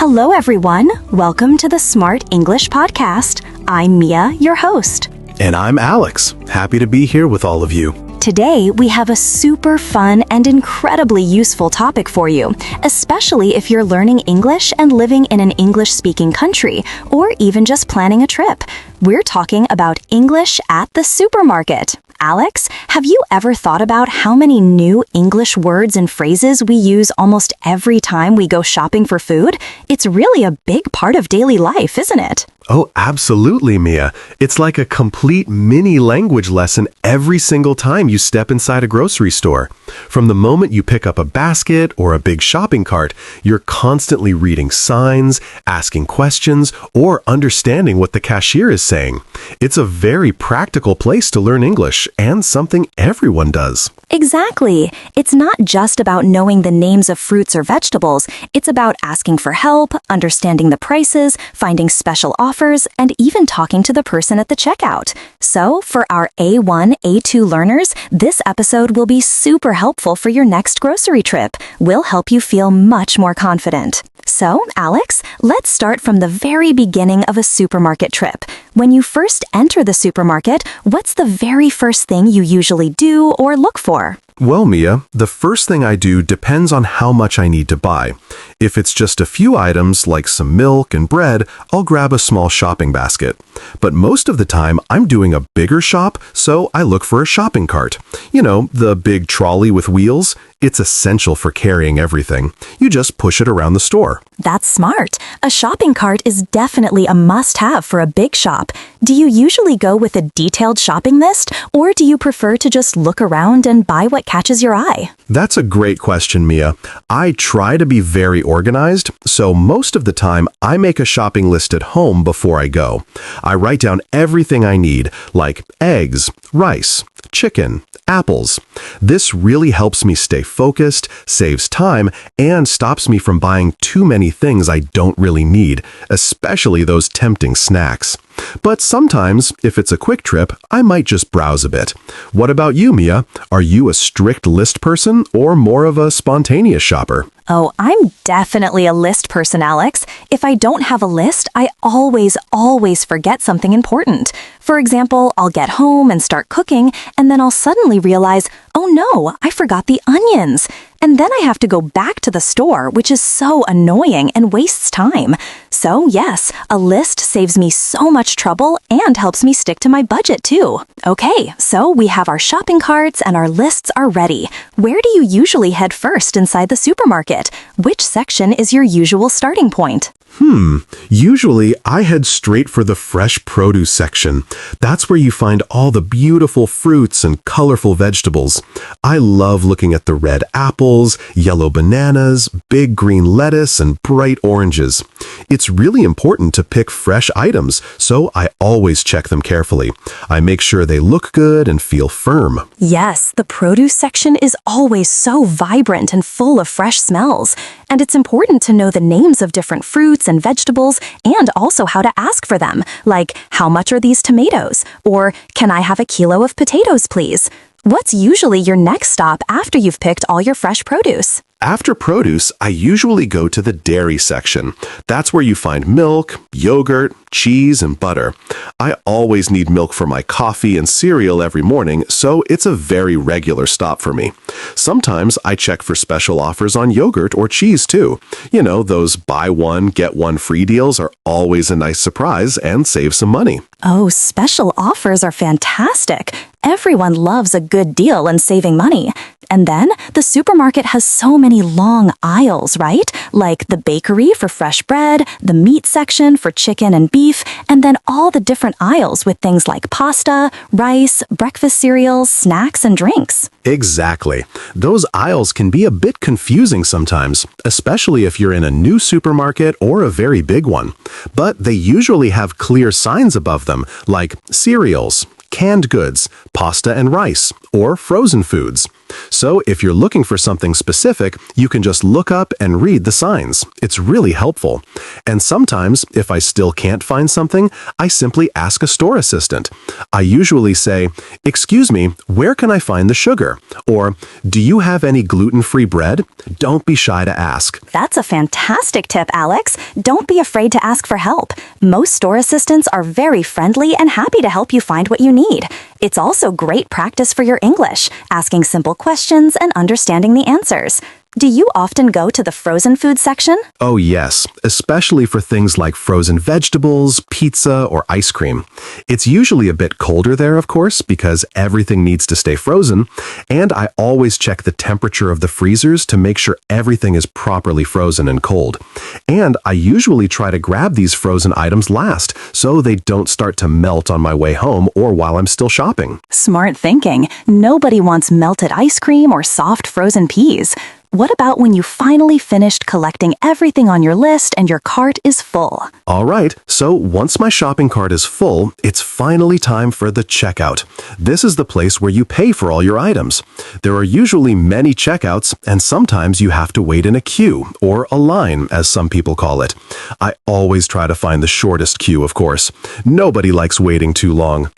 Hello, everyone. Welcome to the Smart English Podcast. I'm Mia, your host. And I'm Alex. Happy to be here with all of you. Today, we have a super fun and incredibly useful topic for you, especially if you're learning English and living in an English-speaking country, or even just planning a trip. We're talking about English at the supermarket. Alex, have you ever thought about how many new English words and phrases we use almost every time we go shopping for food? It's really a big part of daily life, isn't it? Oh, absolutely, Mia. It's like a complete mini language lesson every single time you step inside a grocery store. From the moment you pick up a basket or a big shopping cart, you're constantly reading signs, asking questions, or understanding what the cashier is saying. It's a very practical place to learn English and something everyone does. Exactly. It's not just about knowing the names of fruits or vegetables. It's about asking for help, understanding the prices, finding special offers, and even talking to the person at the checkout. So, for our A1, A2 learners, this episode will be super helpful for your next grocery trip. We'll help you feel much more confident. So, Alex, let's start from the very beginning of a supermarket trip. When you first enter the supermarket, what's the very first thing you usually do or look for? Well, Mia, the first thing I do depends on how much I need to buy. If it's just a few items like some milk and bread, I'll grab a small shopping basket. But most of the time, I'm doing a bigger shop, so I look for a shopping cart. You know, the big trolley with wheels. It's essential for carrying everything. You just push it around the store. That's smart. A shopping cart is definitely a must-have for a big shop. Do you usually go with a detailed shopping list, or do you prefer to just look around and buy what catches your eye? That's a great question, Mia. I try to be very organized, so most of the time I make a shopping list at home before I go. I write down everything I need, like eggs, rice, chicken, apples. This really helps me stay focused, saves time, and stops me from buying too many things I don't really need, especially those tempting snacks. But sometimes, if it's a quick trip, I might just browse a bit. What about you, Mia? Are you a strict list person or more of a spontaneous shopper? Oh, I'm definitely a list person, Alex. If I don't have a list, I always forget something important. For example, I'll get home and start cooking, and then I'll suddenly realize, oh no, I forgot the onions. And then I have to go back to the store, which is so annoying and wastes time. So yes, a list saves me so much trouble and helps me stick to my budget too. Okay, so we have our shopping carts and our lists are ready. Where do you usually head first inside the supermarket? Which section is your usual starting point? Usually I head straight for the fresh produce section. That's where you find all the beautiful fruits and colorful vegetables. I love looking at the red apples, yellow bananas, big green lettuce, and bright oranges. It's really important to pick fresh items, so I always check them carefully. I make sure they look good and feel firm. Yes, the produce section is always so vibrant and full of fresh smells. And it's important to know the names of different fruits and vegetables and also how to ask for them, like how much are these tomatoes? Or can I have a kilo of potatoes, please? What's usually your next stop after you've picked all your fresh produce? After produce, I usually go to the dairy section. That's where you find milk, yogurt, cheese, and butter. I always need milk for my coffee and cereal every morning, so it's a very regular stop for me. Sometimes I check for special offers on yogurt or cheese too. You know, those buy one, get one free deals are always a nice surprise and save some money. Oh, special offers are fantastic. Everyone loves a good deal and saving money. And then, the supermarket has so many long aisles, right? Like the bakery for fresh bread, the meat section for chicken and beef, and then all the different aisles with things like pasta, rice, breakfast cereals, snacks, and drinks. Exactly. Those aisles can be a bit confusing sometimes, especially if you're in a new supermarket or a very big one. But they usually have clear signs above them, like cereals, canned goods, pasta and rice, or frozen foods. So if you're looking for something specific, you can just look up and read the signs. It's really helpful. And sometimes, if I still can't find something, I simply ask a store assistant. I usually say, "Excuse me, where can I find the sugar?" Or, "Do you have any gluten-free bread?" Don't be shy to ask. That's a fantastic tip, Alex. Don't be afraid to ask for help. Most store assistants are very friendly and happy to help you find what you need. It's also great practice for your English, asking simple questions and understanding the answers. Do you often go to the frozen food section? Oh yes, especially for things like frozen vegetables, pizza, or ice cream. It's usually a bit colder there, of course, because everything needs to stay frozen, and I always check the temperature of the freezers to make sure everything is properly frozen and cold. And I usually try to grab these frozen items last, so they don't start to melt on my way home or while I'm still shopping. Smart thinking. Nobody wants melted ice cream or soft frozen peas. What about when you finally finished collecting everything on your list and your cart is full? All right, so once my shopping cart is full, it's finally time for the checkout. This is the place where you pay for all your items. There are usually many checkouts, and sometimes you have to wait in a queue, or a line, as some people call it. I always try to find the shortest queue, of course. Nobody likes waiting too long.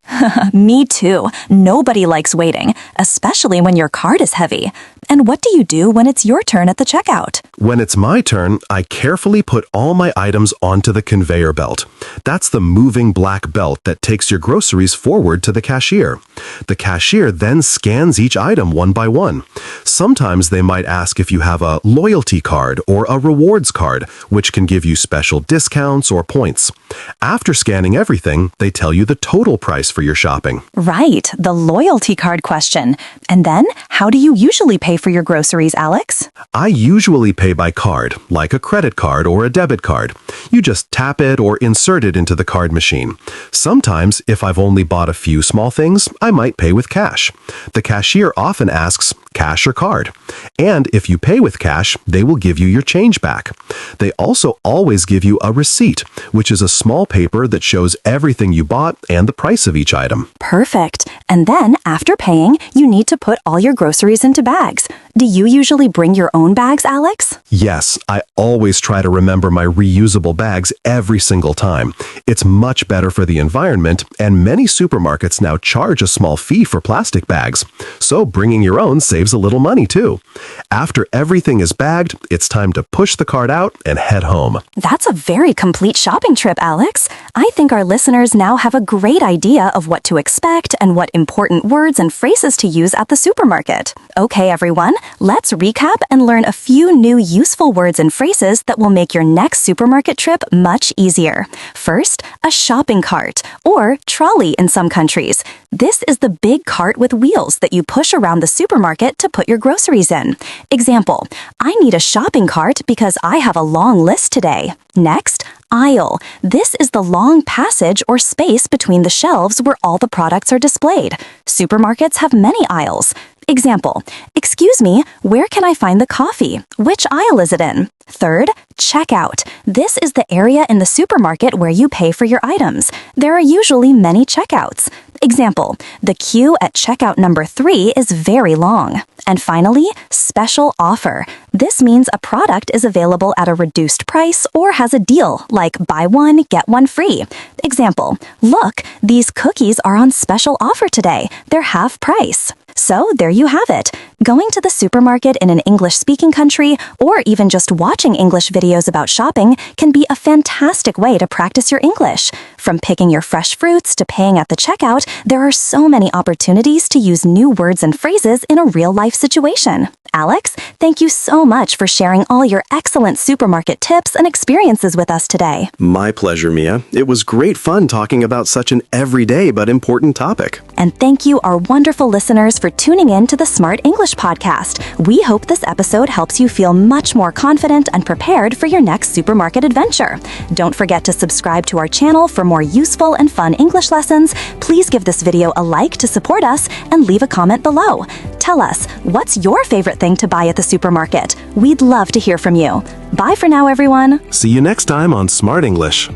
Me too. Nobody likes waiting, especially when your cart is heavy. And what do you do when it's your turn at the checkout? When it's my turn, I carefully put all my items onto the conveyor belt. That's the moving black belt that takes your groceries forward to the cashier. The cashier then scans each item one by one. Sometimes they might ask if you have a loyalty card or a rewards card, which can give you special discounts or points. After scanning everything, they tell you the total price for your shopping. Right, the loyalty card question. And then, how do you usually pay for your groceries, Alex? I usually pay by card, like a credit card or a debit card. You just tap it or insert it into the card machine. Sometimes, if I've only bought a few small things, I might pay with cash. The cashier often asks, cash or card? And if you pay with cash, they will give you your change back. They also always give you a receipt, which is a small paper that shows everything you bought and the price of each item. Perfect. And then, after paying, you need to put all your groceries into bags. Do you usually bring your own bags, Alex? Yes, I always try to remember my reusable bags every single time. It's much better for the environment, and many supermarkets now charge a small fee for plastic bags. So bringing your own saves a little money too. After everything is bagged, it's time to push the cart out and head home. That's a very complete shopping trip, Alex. I think our listeners now have a great idea of what to expect and what important words and phrases to use at the supermarket. Okay, everyone, let's recap and learn a few new useful words and phrases that will make your next supermarket trip much easier. First, a shopping cart, or trolley in some countries. This is the big cart with wheels that you push around the supermarket to put your groceries in. Example, I need a shopping cart because I have a long list today. Next, aisle. This is the long passage or space between the shelves where all the products are displayed. Supermarkets have many aisles. Example, excuse me, where can I find the coffee? Which aisle is it in? Third, checkout. This is the area in the supermarket where you pay for your items. There are usually many checkouts. Example, the queue at checkout number 3 is very long. And finally, special offer. This means a product is available at a reduced price or has a deal, like buy one, get one free. Example, look, these cookies are on special offer today. They're half price. So there you have it. Going to the supermarket in an English-speaking country, or even just watching English videos about shopping, can be a fantastic way to practice your English. From picking your fresh fruits to paying at the checkout, there are so many opportunities to use new words and phrases in a real-life situation. Alex, thank you so much for sharing all your excellent supermarket tips and experiences with us today. My pleasure, Mia. It was great fun talking about such an everyday but important topic. And thank you, our wonderful listeners, for tuning in to the Smart English Podcast. We hope this episode helps you feel much more confident and prepared for your next supermarket adventure. Don't forget to subscribe to our channel for more useful and fun English lessons. Please give this video a like to support us and leave a comment below. Tell us, what's your favorite thing to buy at the supermarket? We'd love to hear from you. Bye for now, everyone. See you next time on Smart English.